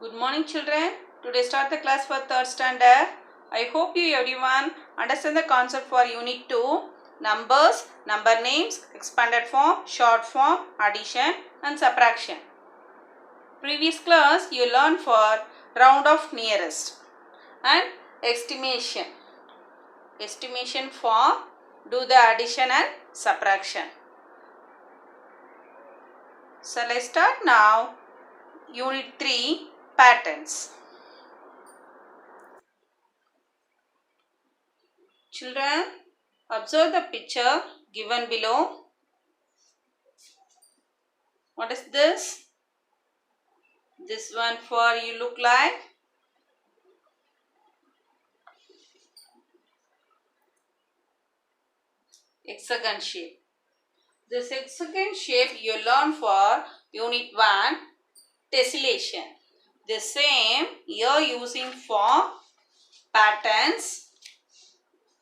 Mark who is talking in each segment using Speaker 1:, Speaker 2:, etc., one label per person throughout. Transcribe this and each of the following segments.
Speaker 1: Good morning children. Today start the class for 3rd standard. I hope you everyone understand the concept for unit 2. Numbers, number names, expanded form, short form, addition and subtraction. Previous class you learned for round of nearest and estimation. Estimation for do the addition and subtraction. So let's start now. Unit 3 patterns. Children, observe the picture given below. What is this? This one for you look like hexagon shape. This hexagon shape you learn for unit 1 tessellation. The same you are using for patterns.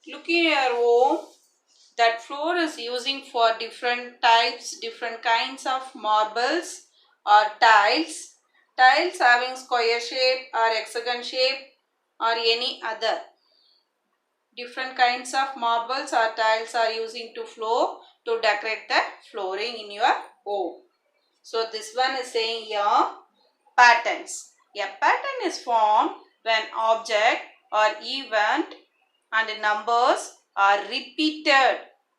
Speaker 1: Look in your home. That floor is using for different types, different kinds of marbles or tiles. Tiles having square shape or hexagon shape or any other. Different kinds of marbles or tiles are using to floor to decorate the flooring in your home. So this one is saying here patterns. A pattern is formed when object or event and numbers are repeated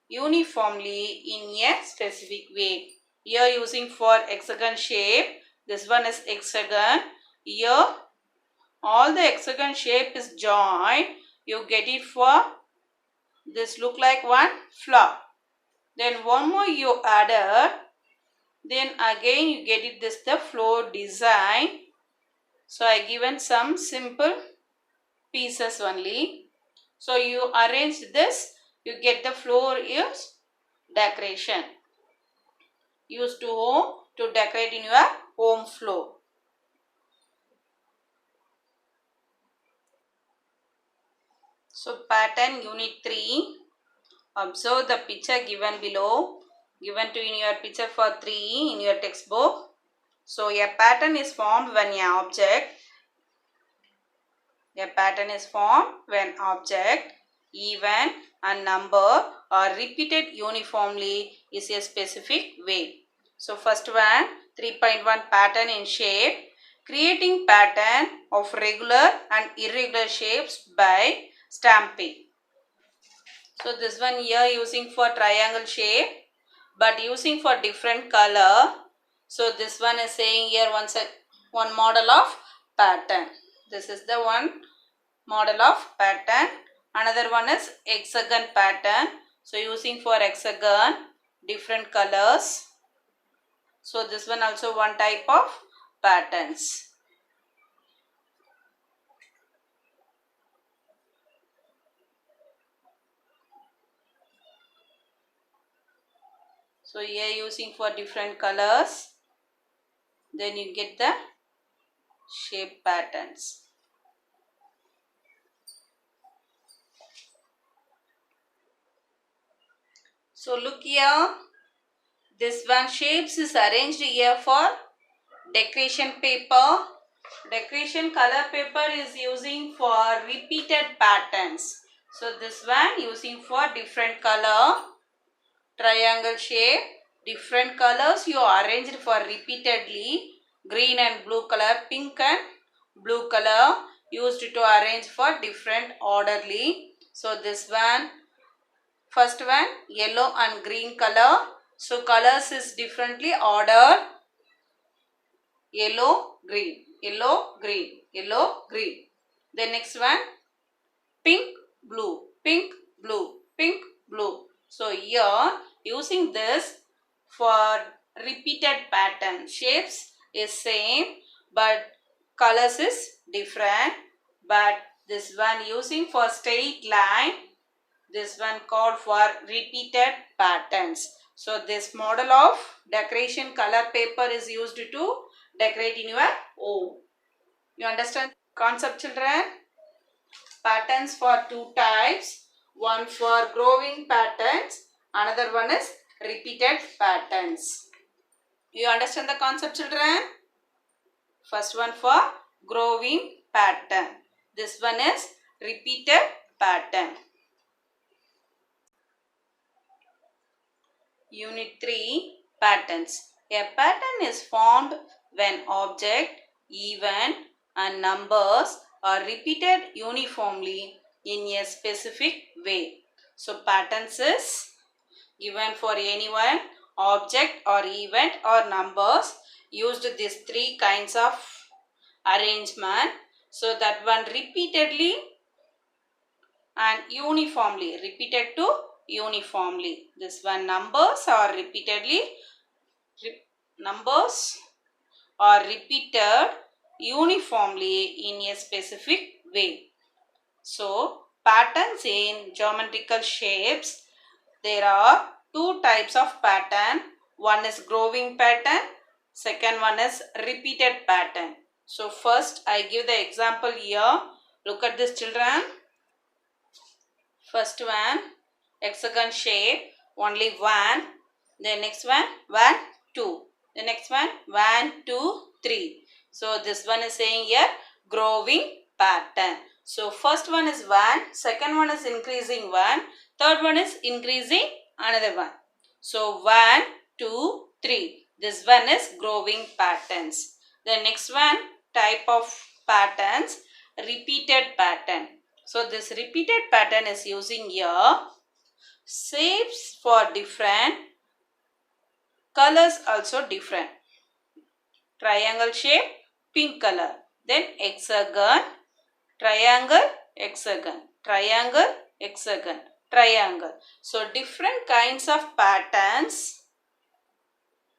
Speaker 1: uniformly in a specific way. Here using for hexagon shape. This one is hexagon. Here all the hexagon shape is joined. You get it for this look like one flower. Then one more you added. Then again you get it this the floor design. So I given some simple pieces only. So you arrange this, you get the floor is decoration. Used to home to decorate in your home floor. So pattern unit 3. Observe the picture given below. Given to in your picture for 3 in your textbook. So a pattern is formed when an object. A pattern is formed when object, event and number are repeated uniformly is a specific way. So first one 3.1 pattern in shape. Creating pattern of regular and irregular shapes by stamping. So this one here using for triangle shape but using for different color. So this one is saying here one model of pattern. This is the one model of pattern. Another one is hexagon pattern. So using for hexagon different colors. So this one also one type of patterns. So here using for different colors. Then you get the shape patterns. So look here. This one shapes is arranged here for decoration paper. Decoration color paper is using for repeated patterns. So this one using for different color. Triangle shape. Different colors you arranged for repeatedly. Green and blue color, pink and blue color used to arrange for different orderly. So this one, first one yellow and green color. So colors is differently ordered. Yellow, green, yellow, green, yellow, green. The next one pink, blue, pink, blue, pink, blue. So here using this for repeated pattern. Shapes is same but colors is different. But this one using for straight line. This one called for repeated patterns. So this model of decoration color paper is used to decorate in your home. You understand concept children? Patterns for two types. One for growing patterns. Another one is repeated patterns. You understand the concept children? First one for growing pattern. This one is repeated pattern. Unit 3, patterns. A pattern is formed when object, event and numbers are repeated uniformly in a specific way. So patterns is given for anyone, object or event or numbers. Used these three kinds of arrangement. So that one repeatedly and uniformly, repeated to uniformly. This one numbers are repeatedly, numbers are repeated uniformly in a specific way. So patterns in geometrical shapes, there are two types of pattern. One is growing pattern, second one is repeated pattern. So first I give the example here. Look at this, children. First one, hexagon shape, only one. The next one, 1, 2. The next one, 1, 2, 3. So this one is saying here growing pattern. So first one is 1, second one is increasing 1, third one is increasing another one. So 1, 2, 3. This one is growing patterns. The next one type of patterns, repeated pattern. So this repeated pattern is using here shapes for different, colors also different. Triangle shape, pink color. Then hexagon, triangle, hexagon, triangle, hexagon, triangle. So different kinds of patterns,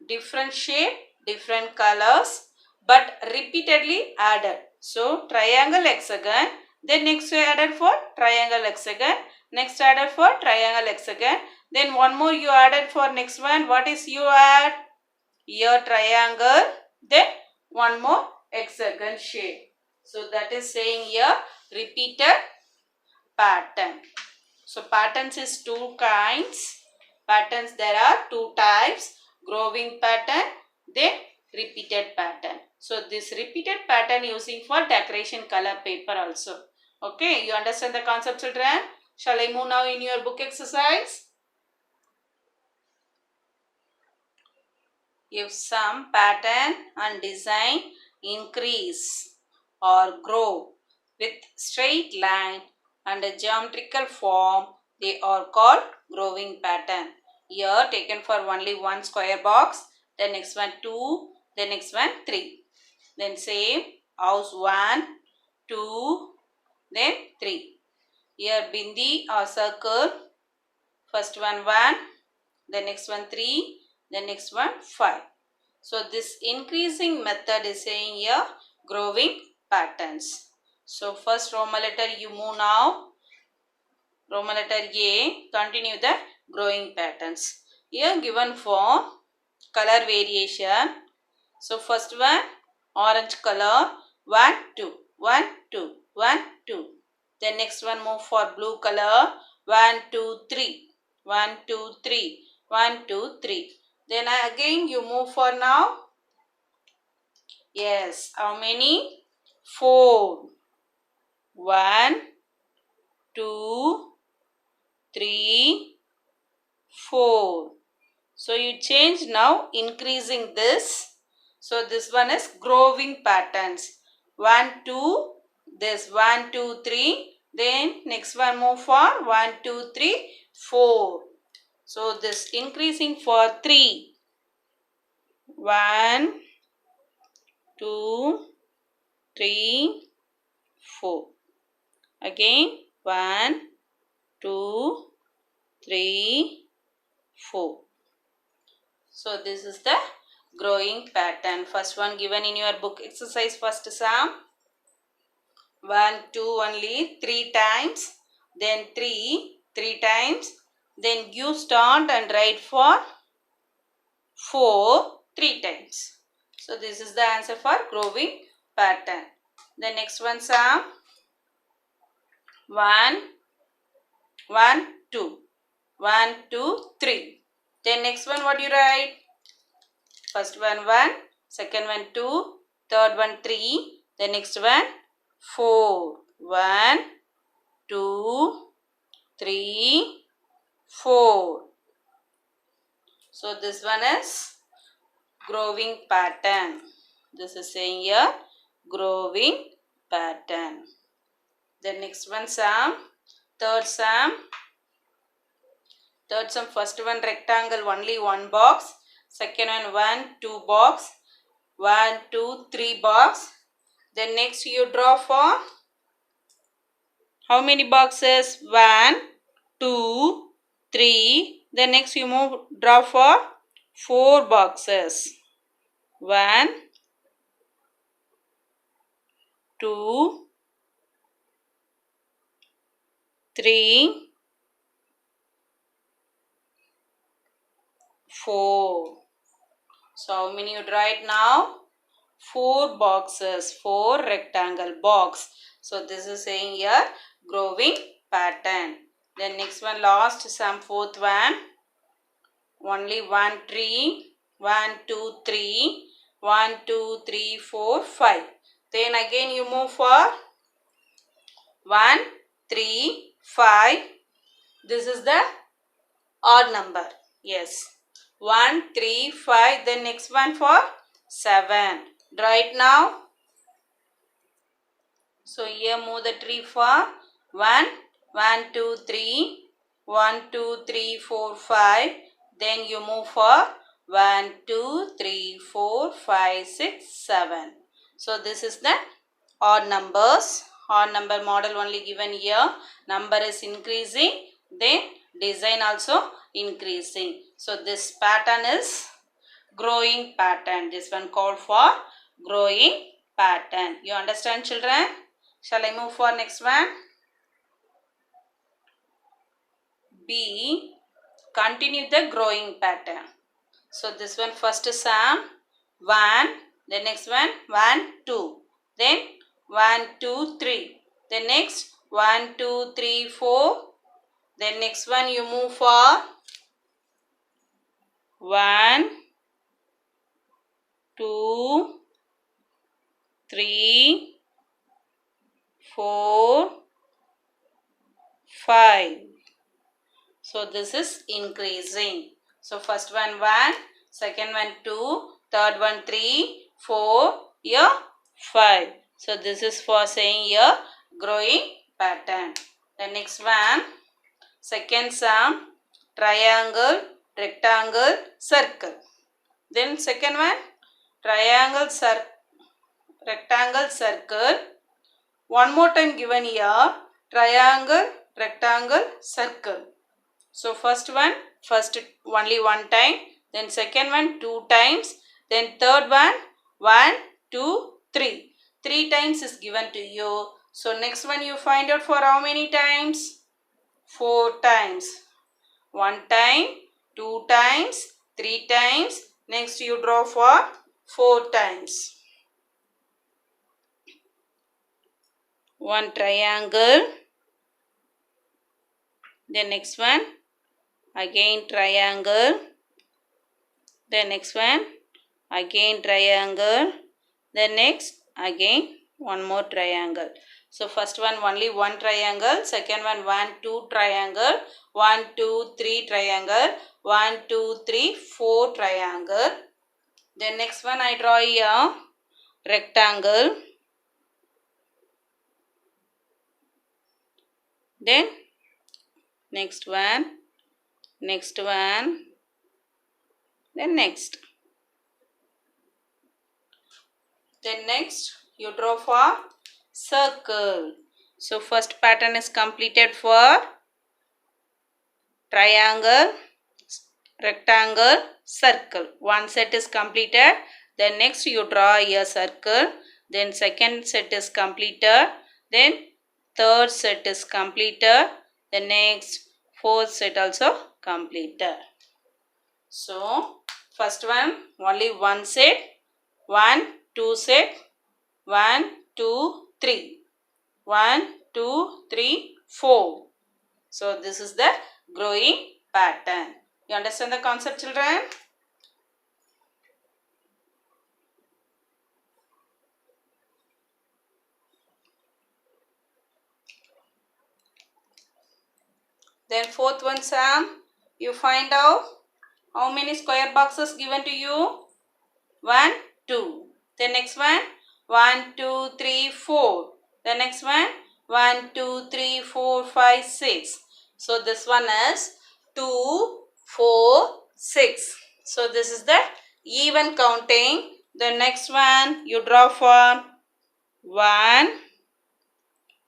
Speaker 1: different shape, different colors, but repeatedly added. So triangle, hexagon. Then next you added for triangle, hexagon. Next added for triangle, hexagon. Then one more you added for next one. What is you add? Here triangle. Then one more hexagon shape. So that is saying here repeated pattern. So patterns is two kinds. Patterns there are two types. Growing pattern, then repeated pattern. So this repeated pattern using for decoration color paper also. Okay, you understand the concept, children? Shall I move now in your book exercise? If some pattern and design increase or grow with straight line and a geometrical form, they are called growing pattern. Here taken for only one square box, the next one 2, the next one 3. Then same house 1, 2, then 3. Here bindi or circle, first one 1, the next one 3, the next one 5. So this increasing method is saying here growing patterns. So first Roman letter you move now. Roman letter A, continue the growing patterns. Here given for color variation. So first one orange color 1, 2, 1, 2, 1, 2. Then next one move for blue color 1, 2, 3, 1, 2, 3, 1, 2, 3. Then again you move for now. Yes, how many? 4. 1, 2, 3, 4. So you change now, increasing this. So this one is growing patterns. 1, 2, this 1, 2, 3. Then next one move for 1, 2, 3, 4. So this increasing for 3. 1, 2, 3, 4. Again 1, 2, 3, 4. So this is the growing pattern. First one given in your book exercise first Sam. 1, 2 only 3 times. Then 3 times. Then give start and write for 4 3 times. So this is the answer for growing pattern. The next one Sam. 1, 1, 2. 1, 2, 3. Then next one what you write? First one 1, second one 2, third one 3, The next one 4. 1, 2, 3, 4. So this one is growing pattern. This is saying here growing pattern. The next one sum. Third sum. First one rectangle, only one box. Second one 1, 2 box. 1, 2, 3 box. Then next you draw for how many boxes? 1, 2, 3. Then next you draw for 4 boxes. 1, 2, 3, 4. So how many you draw it now? 4 boxes, 4 rectangle box. So this is saying here growing pattern. Then next one last sum, fourth one. Only one tree. 1, 2, 3. 1, 2, 3, 4, 5. Then again you move for 1, 3, 5. This is the odd number. Yes. 1, 3, 5. Then next one for 7. Draw it now. So here move the tree for 1, 1, 2, 3. 1, 2, 3, 4, 5. Then you move for 1, 2, 3, 4, 5, 6, 7. So this is the odd numbers. Odd number model only given here. Number is increasing. Then design also increasing. So this pattern is growing pattern. This one called for growing pattern. You understand, children? Shall I move for next one? B. Continue the growing pattern. So this one first sum 1. The next one 1, 2. Then 1, 2, 3. Then next 1, 2, 3, 4. Then next one you move for 1, 2, 3, 4, 5. So this is increasing. So first one 1, second one 2, third one 3, 4, here 5. So this is for saying here growing pattern. The next one, second sum, triangle, rectangle, circle. Then second one, triangle, rectangle, circle. One more time given here, triangle, rectangle, circle. So first only one time, then second one 2 times, then third one 1, 2, 3. 3 times is given to you. So next one you find out for how many times? 4 times. 1 time, 2 times, 3 times. Next you draw for 4 times. One triangle. The next one again triangle. The next one again triangle. The next again one more triangle. So first one only one triangle, second one 1, 2 triangle, 1, 2, 3 triangle, 1, 2, 3, 4 triangle. Then next one I draw here rectangle. Then next one, then next. Then next you draw for circle. So first pattern is completed for triangle, rectangle, circle. One set is completed. Then next you draw a circle. Then second set is completed. Then third set is completed. The next fourth set also completed. So first one only one set. 1, 2 set. 1, 2, 3. 1, 2, 3, 4. So this is the growing pattern. You understand the concept, children? Then fourth one, Sam, you find out how many square boxes given to you? 1, 2. The next one, 1, 2, 3, 4. The next one, 1, 2, 3, 4, 5, 6. So this one is 2, 4, 6. So this is the even counting. The next one you draw for 1,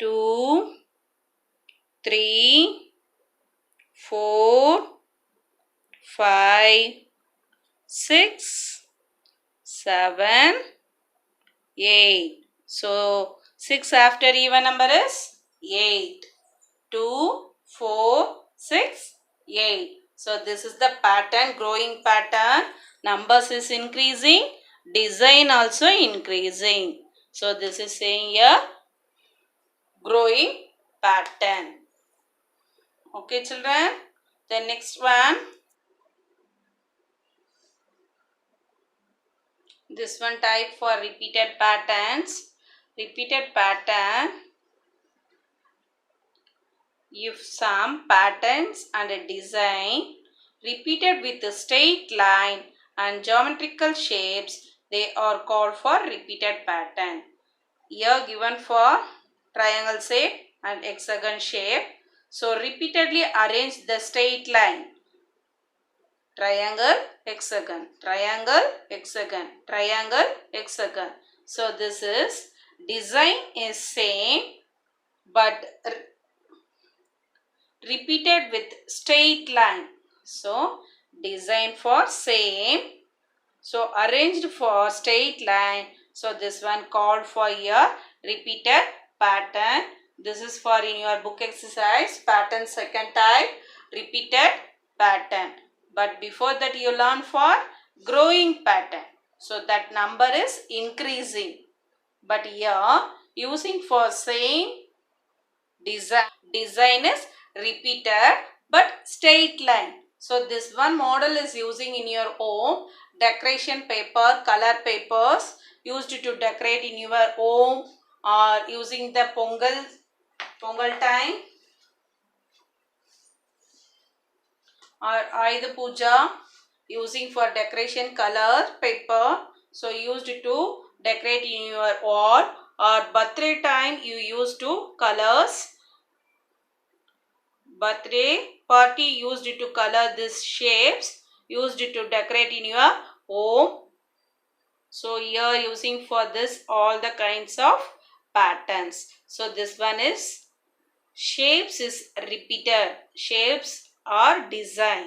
Speaker 1: 2, 3, 4, 5, 6, 7, 8. So 6 after even number is 8. 2, 4, 6, 8. So this is the pattern, growing pattern. Numbers is increasing, design also increasing. So this is saying here growing pattern. Okay, children. The next one. This one type for repeated patterns. Repeated pattern. If some patterns and a design repeated with a straight line and geometrical shapes, they are called for repeated pattern. Here given for triangle shape and hexagon shape. So repeatedly arrange the straight line. Triangle, hexagon, triangle, hexagon, triangle, hexagon. So this is design is same but repeated with straight line. So design for same. So arranged for straight line. So this one called for your repeated pattern. This is for in your book exercise pattern second type repeated pattern. But before that you learn for growing pattern. So that number is increasing. But here using for same design is repeated but straight line. So this one model is using in your home. Decoration paper, color papers used to decorate in your home or using the Pongal time or Ayudha Puja using for decoration color paper. So used to decorate in your wall or birthday time you used to colors. Birthday party used to color these shapes, used to decorate in your home. So here using for this all the kinds of patterns. So this one is shapes is repeated. Shapes or design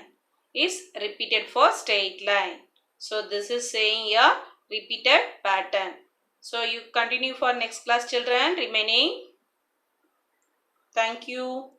Speaker 1: is repeated for straight line. So this is saying here repeated pattern. So you continue for next class children remaining. Thank you.